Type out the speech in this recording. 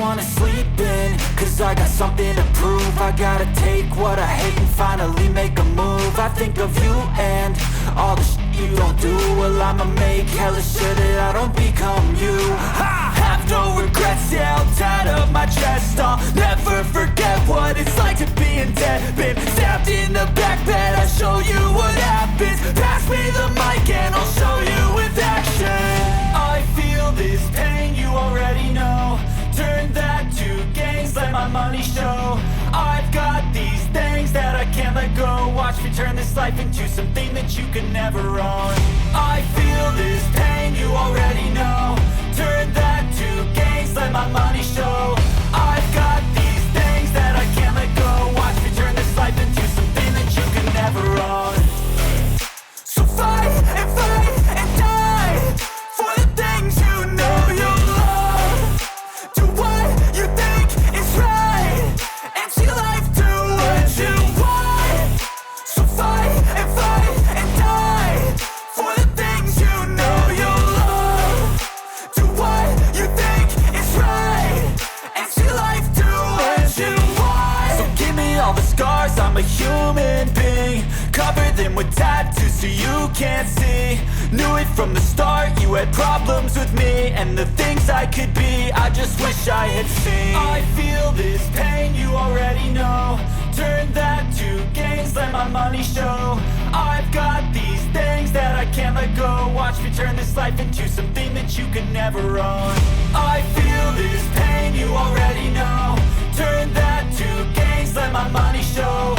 wanna sleep in, cause I got something to prove. I gotta take what I hate and finally make a move. I think of you and all the shit you don't do. Well, I'ma make hella sure that I don't become you. I have no regrets, yeah, I'll tie up my chest. I'll never forget what it's like to be in debt. Been stabbed in the back bed, I'll show you what happens. Pass me the mic and I'll show you with action. I feel this pain, you already know. Turn that to gains, let my money show. I've got these things that I can't let go. Watch me turn this life into something that you can never own. I feel this pain, you already know. Turn that to gains, let my money show. I've got these things that I can't let go. Watch me turn this life into something that you can never own. So fight and die for the things you know you love. Do what you think is right and see life do what you want. So fight and die for the things you know you love. Do what you think is right and see life do what you want. So give me all the scars, I'm a human being. Cover them with tattoos so you can't see. Knew it from the start, you had problems with me and the things I could be, I just wish I had seen. I feel this pain, you already know. Turn that to gains, let my money show. I've got these things that I can't let go. Watch me turn this life into something that you can never own. I feel this pain, you already know. Turn that to gains, let my money show.